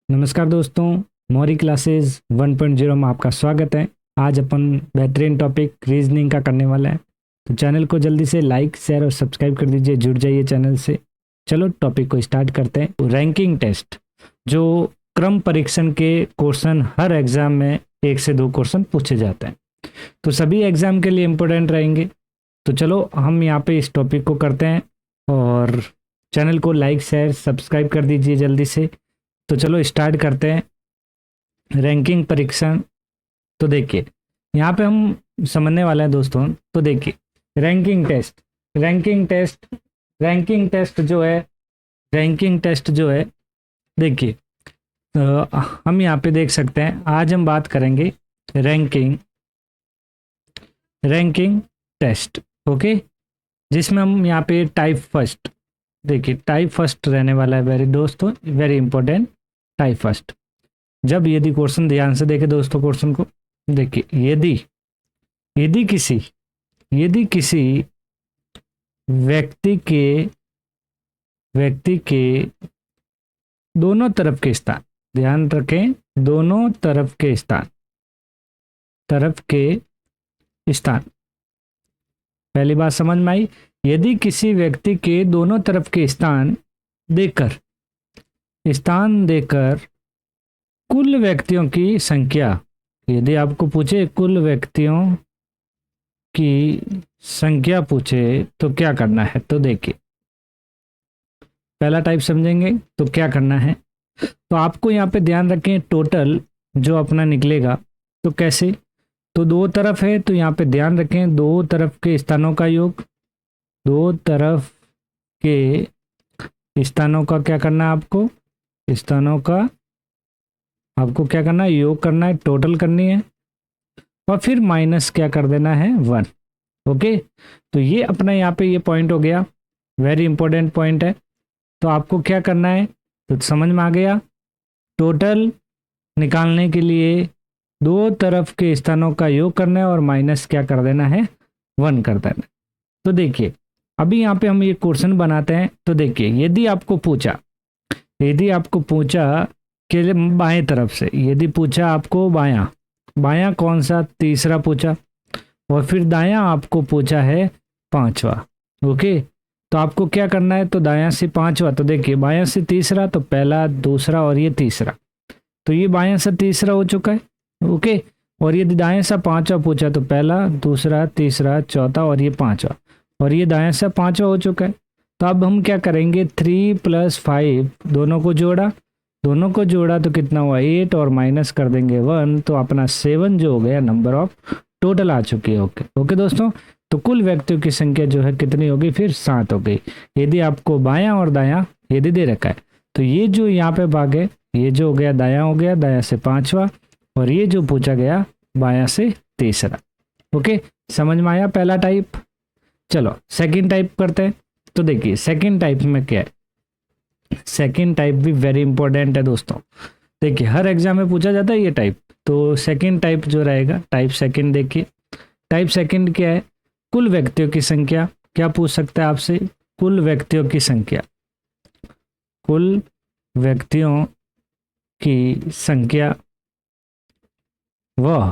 नमस्कार दोस्तों, मौरी क्लासेस 1.0 में आपका स्वागत है। आज अपन बेहतरीन टॉपिक रीजनिंग का करने वाला है, तो चैनल को जल्दी से लाइक शेयर और सब्सक्राइब कर दीजिए, जुड़ जाइए चैनल से। चलो टॉपिक को स्टार्ट करते हैं। रैंकिंग टेस्ट, जो क्रम परीक्षण के क्वेश्चन हर एग्जाम में 1 से 2 क्वेश्चन पूछे जाते हैं, तो सभी एग्जाम के लिए इम्पोर्टेंट रहेंगे। तो चलो हम यहाँ पे इस टॉपिक को करते हैं और चैनल को लाइक शेयर सब्सक्राइब कर दीजिए जल्दी से। तो चलो स्टार्ट करते हैं रैंकिंग परीक्षण। तो देखिए यहाँ पे हम समझने वाले हैं दोस्तों। तो देखिए रैंकिंग टेस्ट जो है देखिए, हम यहाँ पे देख सकते हैं। आज हम बात करेंगे रैंकिंग टेस्ट, ओके, जिसमें हम यहाँ पे टाइप फर्स्ट, देखिए टाइप फर्स्ट रहने वाला है वेरी इंपॉर्टेंट। टाइप फर्स्ट, जब यदि क्वेश्चन ध्यान से देखे दोस्तों, क्वेश्चन को देखिए, यदि किसी व्यक्ति के दोनों तरफ के स्थान, ध्यान रखें, दोनों तरफ के स्थान, पहली बात समझ में आई। यदि किसी व्यक्ति के दोनों तरफ के स्थान देकर कुल व्यक्तियों की संख्या, यदि आपको पूछे कुल व्यक्तियों की संख्या पूछे तो क्या करना है, तो देखिए पहला टाइप समझेंगे तो क्या करना है। तो आपको यहाँ पे ध्यान रखें, टोटल जो अपना निकलेगा तो कैसे, तो दो तरफ है तो यहाँ पे ध्यान रखें दो तरफ के स्थानों का योग, दो तरफ के स्थानों का क्या करना है, आपको क्या करना है, योग करना है, टोटल करनी है, और फिर माइनस क्या कर देना है, 1। ओके, तो ये अपना यहाँ पे ये पॉइंट हो गया, वेरी इंपॉर्टेंट पॉइंट है। तो आपको क्या करना है, तो समझ में आ गया। टोटल निकालने के लिए दो तरफ के स्थानों का योग करना है और माइनस क्या कर देना है, 1 कर देना है। तो देखिए अभी यहाँ पे हम ये क्वेश्चन बनाते हैं। तो देखिए यदि आपको पूछा कि बाएं तरफ से, यदि पूछा आपको बायां कौन सा, तीसरा पूछा, और फिर दायां आपको पूछा है 5वां। ओके, तो आपको क्या करना है, तो दायां से 5वां, तो देखिए बायां से तीसरा, तो पहला दूसरा और ये तीसरा, तो ये बायां से तीसरा हो चुका है। ओके, और यदि दाएं से 5वां पूछा तो पहला दूसरा तीसरा चौथा और ये 5वां, और ये दाएं से 5वां हो चुका है। तो अब हम क्या करेंगे, 3 + 5 दोनों को जोड़ा तो कितना हुआ, 8, और माइनस कर देंगे 1, तो अपना 7 जो हो गया, नंबर ऑफ टोटल आ चुकी है। ओके दोस्तों, तो कुल व्यक्तियों की संख्या जो है कितनी होगी, फिर 7 हो गई। यदि आपको बायां और दायां यदि दे रखा है, तो ये जो यहाँ पे भाग है, ये जो हो गया दायां हो गया, दायां से 5वां, और ये जो पूछा गया बायां से तीसरा। ओके, समझ में आया पहला टाइप। चलो सेकंड टाइप करते हैं। तो देखिए सेकंड टाइप में क्या है, सेकंड टाइप भी वेरी इंपॉर्टेंट है दोस्तों। देखिए हर एग्जाम में पूछा जाता है ये टाइप। तो सेकंड टाइप जो रहेगा, टाइप सेकंड, देखिए टाइप सेकंड क्या है, कुल व्यक्तियों की संख्या। क्या पूछ सकता है आपसे, कुल व्यक्तियों की संख्या, वह,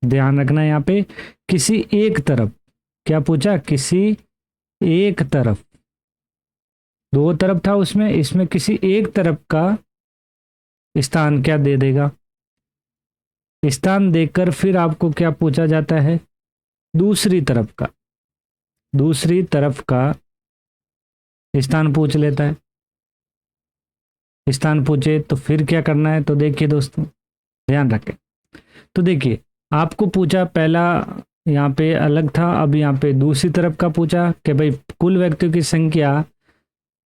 ध्यान रखना यहाँ पे, किसी एक तरफ, क्या पूछा, किसी एक तरफ, दो तरफ था उसमें, इसमें किसी एक तरफ का स्थान क्या दे देगा, स्थान देकर फिर आपको क्या पूछा जाता है, दूसरी तरफ का स्थान पूछ लेता है। स्थान पूछे तो फिर क्या करना है, तो देखिए दोस्तों ध्यान रखें। तो देखिए आपको पूछा, पहला यहाँ पे अलग था, अब यहाँ पे दूसरी तरफ का पूछा कि भाई कुल व्यक्तियों की संख्या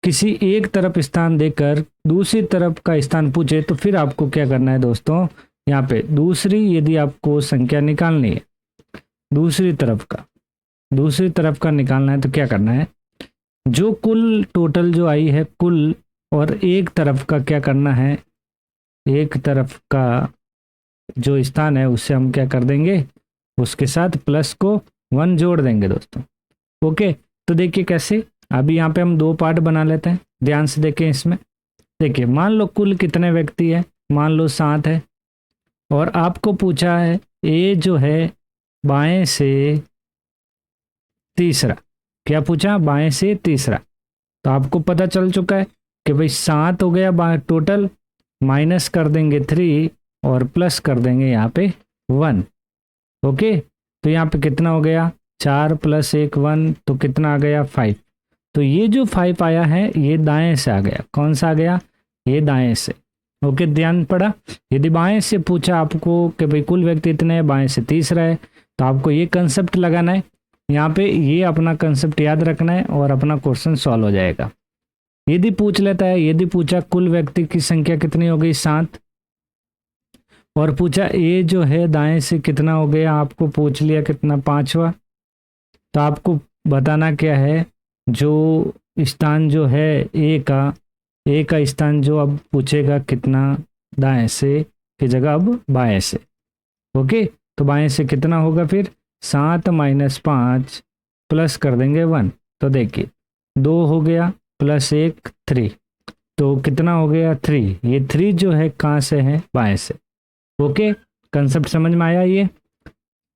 किसी एक तरफ स्थान देकर दूसरी तरफ का स्थान पूछे, तो फिर आपको क्या करना है दोस्तों, यहाँ पे दूसरी, यदि आपको संख्या निकालनी है दूसरी तरफ का निकालना है, तो क्या करना है, जो कुल टोटल जो आई है कुल, और एक तरफ का क्या करना है, एक तरफ का जो स्थान है उससे हम क्या कर देंगे, उसके साथ प्लस को 1 जोड़ देंगे दोस्तों। ओके, तो देखिए कैसे, अभी यहाँ पे हम 2 पार्ट बना लेते हैं, ध्यान से देखें इसमें। देखिए मान लो कुल कितने व्यक्ति है, मान लो 7 है, और आपको पूछा है ए जो है बाएं से तीसरा, क्या पूछा, बाएं से तीसरा। तो आपको पता चल चुका है कि भाई 7 हो गया टोटल, माइनस कर देंगे 3 और प्लस कर देंगे यहाँ पे 1। ओके, तो यहाँ पे कितना हो गया, 4 + 1 1, तो कितना आ गया 5। तो ये जो 5 आया है ये दाएं से आ गया, कौन सा आ गया, ये दाएं से। ओके, ध्यान पड़ा। यदि बाएं से पूछा आपको कि भाई कुल व्यक्ति इतने हैं, बाएं से तीसरा है, तो आपको ये कंसेप्ट लगाना है यहाँ पे, ये अपना कंसेप्ट याद रखना है और अपना क्वेश्चन सॉल्व हो जाएगा। यदि पूछ लेता है, यदि पूछा कुल व्यक्ति की संख्या कितनी हो गई 7, और पूछा ए जो है दाएं से कितना हो गया, आपको पूछ लिया कितना 5वां, तो आपको बताना क्या है, जो स्थान जो है ए का स्थान जो अब पूछेगा कितना दाएं से की जगह अब बाएं से। ओके, तो बाएं से कितना होगा फिर 7 - 5 प्लस कर देंगे 1, तो देखिए 2 हो गया + 1 3, तो कितना हो गया 3। ये 3 जो है कहाँ से है, बाएं से। ओके, कंसेप्ट समझ में आया ये।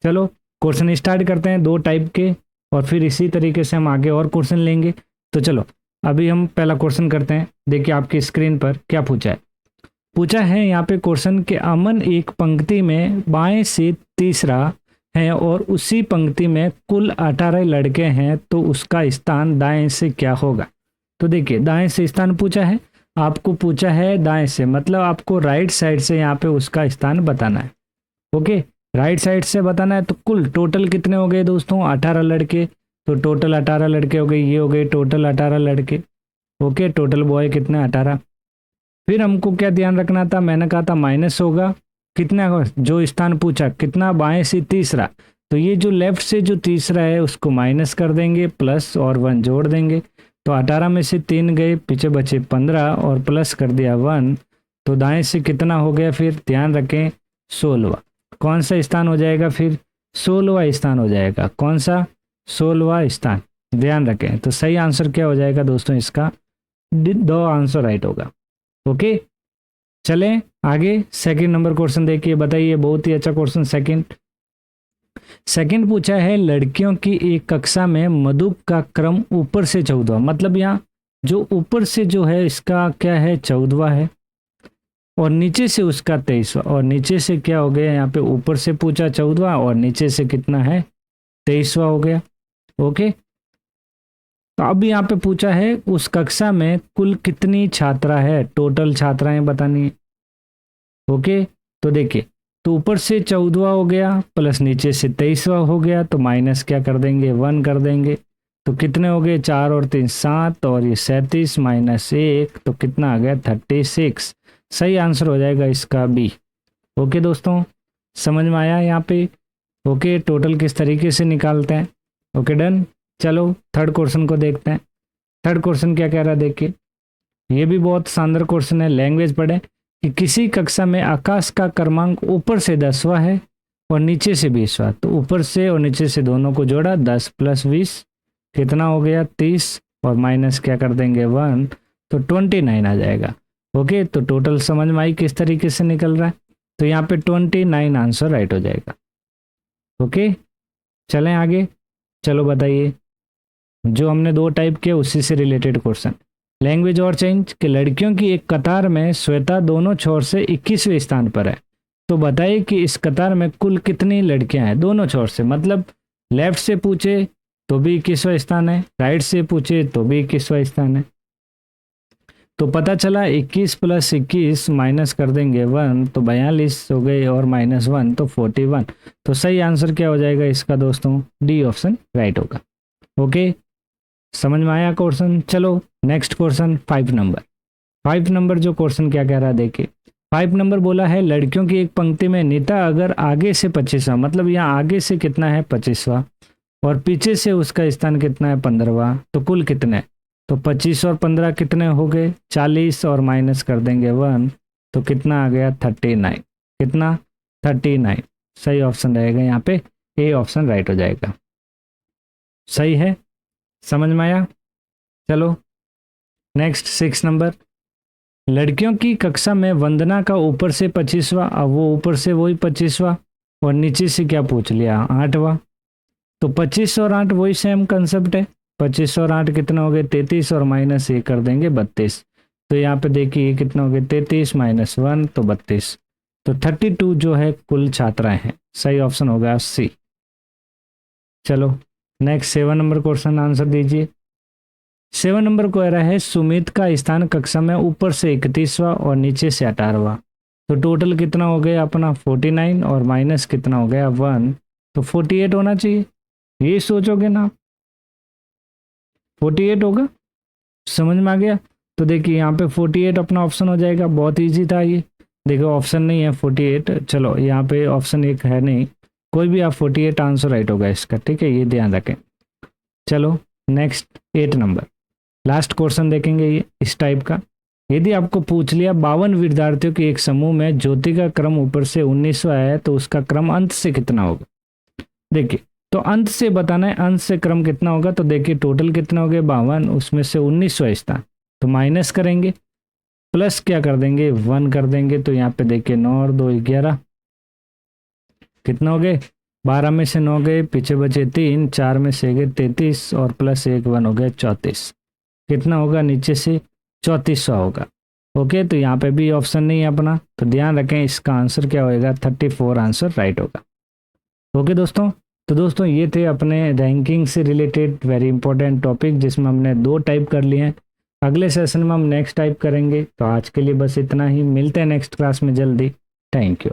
चलो क्वेश्चन स्टार्ट करते हैं 2 टाइप के, और फिर इसी तरीके से हम आगे और क्वेश्चन लेंगे। तो चलो अभी हम पहला क्वेश्चन करते हैं। देखिए आपकी स्क्रीन पर क्या पूछा है, पूछा है यहाँ पे क्वेश्चन के अमन एक पंक्ति में बाएं से तीसरा है और उसी पंक्ति में कुल 18 लड़के हैं, तो उसका स्थान दाएं से क्या होगा। तो देखिए दाएं से स्थान पूछा है, आपको पूछा है दाएं से, मतलब आपको राइट साइड से यहाँ पे उसका स्थान बताना है। ओके, राइट साइड से बताना है। तो कुल टोटल कितने हो गए दोस्तों, 18 लड़के, तो टोटल 18 लड़के हो गए, ये हो गए टोटल 18 लड़के। ओके, टोटल बॉय कितने 18। फिर हमको क्या ध्यान रखना था, मैंने कहा था माइनस होगा कितना, जो स्थान पूछा कितना बाएं से तीसरा, तो ये जो लेफ्ट से जो तीसरा है उसको माइनस कर देंगे, प्लस और 1 जोड़ देंगे। तो 18 में से 3 गए, पीछे बचे 15 और प्लस कर दिया 1, तो दाएं से कितना हो गया, फिर ध्यान रखें 16वां। कौन सा स्थान हो जाएगा फिर, 16वां स्थान हो जाएगा। कौन सा, 16वां स्थान, ध्यान रखें। तो सही आंसर क्या हो जाएगा दोस्तों, इसका 2 आंसर राइट होगा। ओके, चलें आगे सेकंड नंबर क्वेश्चन देखिए, बताइए, बहुत ही अच्छा क्वेश्चन। सेकंड पूछा है लड़कियों की एक कक्षा में मधु का क्रम ऊपर से 14, मतलब यहाँ जो ऊपर से जो है इसका क्या है 14वां है, और नीचे से उसका 23वां, और नीचे से क्या हो गया, यहाँ पे ऊपर से पूछा 14वां और नीचे से कितना है 23वां हो गया। ओके, तो अब यहाँ पे पूछा है उस कक्षा में कुल कितनी छात्रा है, टोटल छात्राएं बतानी है। ओके, तो देखिए, तो ऊपर से 14वां हो गया प्लस नीचे से 23वां हो गया, तो माइनस क्या कर देंगे 1 कर देंगे, तो कितने हो गए 4 और 3 7, और ये 37 - 1, तो कितना आ गया 36। सही आंसर हो जाएगा इसका बी। ओके दोस्तों, समझ में आया यहाँ पे। ओके, टोटल किस तरीके से निकालते हैं। ओके डन, चलो थर्ड क्वेश्चन को देखते हैं। थर्ड क्वेश्चन क्या कह रहा है देखिए, ये भी बहुत शानदार क्वेश्चन है। लैंग्वेज पढ़े कि किसी कक्षा में आकाश का क्रमांक ऊपर से 10वां है और नीचे से 20वां, तो ऊपर से और नीचे से दोनों को जोड़ा 10 + 20 कितना हो गया 30, और माइनस क्या कर देंगे 1, तो 29 आ जाएगा। ओके, तो टोटल समझ में आई किस तरीके से निकल रहा है, तो यहाँ पे 29 आंसर राइट हो जाएगा। ओके, चलें आगे। चलो बताइए, जो हमने 2 टाइप किए उसी से रिलेटेड क्वेश्चन। लैंग्वेज और चेंज कि लड़कियों की एक कतार में श्वेता दोनों छोर से 21वें स्थान पर है, तो बताइए कि इस कतार में कुल कितनी लड़कियां हैं दोनों छोर से, मतलब लेफ्ट से पूछे तो भी 21वां स्थान है, राइट से पूछे तो भी 21वां स्थान है। तो पता चला 21 + 21 माइनस कर देंगे 1, तो 42 हो गए, और -1 तो 41। तो सही आंसर क्या हो जाएगा इसका दोस्तों, डी ऑप्शन राइट होगा। ओके, समझ में आया क्वेश्चन। चलो नेक्स्ट क्वेश्चन 5 नंबर। 5 नंबर जो क्वेश्चन क्या कह रहा है देखिए, 5 नंबर बोला है लड़कियों की एक पंक्ति में नीता अगर आगे से 25वां, मतलब यहाँ आगे से कितना है 25वां, और पीछे से उसका स्थान कितना है 15वां, तो कुल कितने, तो 25 और 15 कितने हो गए 40, और माइनस कर देंगे 1, तो कितना आ गया 39। कितना 39। सही ऑप्शन रहेगा यहाँ पे, ए ऑप्शन राइट हो जाएगा। सही है, समझ में आया। चलो नेक्स्ट 6 नंबर। लड़कियों की कक्षा में वंदना का ऊपर से 25वां, अब वो ऊपर से वही 25वां और नीचे से क्या पूछ लिया 8वां। तो 25 और 8 वही सेम कंसेप्ट है। 25 और 8 कितना हो गए 33 और माइनस ये कर देंगे 32। तो यहाँ पे देखिए ये कितना हो गया 33 माइनस 1 तो 32। तो 32 जो है कुल छात्राएं हैं। सही ऑप्शन होगा सी। चलो नेक्स्ट 7 नंबर क्वेश्चन आंसर दीजिए। 7 नंबर को रहा है सुमित का स्थान कक्षा में ऊपर से 31वां और नीचे से 18वां। तो टोटल कितना हो गया अपना 49 और माइनस कितना हो गया 1, तो 48 होना चाहिए। ये सोचोगे ना 48 होगा, समझ में आ गया। तो देखिए यहाँ पे 48 अपना ऑप्शन हो जाएगा, बहुत इजी था ये। देखो ऑप्शन नहीं है 48, चलो यहाँ पे ऑप्शन एक है नहीं, कोई भी आप 48 आंसर राइट होगा इसका, ठीक है, ये ध्यान रखें। चलो नेक्स्ट 8 नंबर लास्ट क्वेश्चन देखेंगे ये इस टाइप का। यदि आपको पूछ लिया 52 विद्यार्थियों के एक समूह में ज्योति का क्रम ऊपर से 19वां है तो उसका क्रम अंत से कितना होगा। देखिए तो अंत से बताना है, अंत से क्रम कितना होगा। तो देखिए टोटल कितना हो गया 52, उसमें से 19वां स्थान, तो माइनस करेंगे, प्लस क्या कर देंगे 1 कर देंगे। तो यहाँ पे देखिए 9 और 2 11, कितना हो गए 12 में से 9 गए, पीछे बचे 3, 4 में से गए 33 और प्लस 1 1 हो गया 34। कितना होगा नीचे से 34वां होगा। ओके, तो यहाँ पे भी ऑप्शन नहीं है अपना, तो ध्यान रखें इसका आंसर क्या होएगा 34 आंसर राइट होगा। ओके दोस्तों, तो दोस्तों ये थे अपने रैंकिंग से रिलेटेड वेरी इंपॉर्टेंट टॉपिक, जिसमें हमने 2 टाइप कर लिए हैं। अगले सेशन में हम नेक्स्ट टाइप करेंगे। तो आज के लिए बस इतना ही, मिलते हैं नेक्स्ट क्लास में जल्दी। Thank you.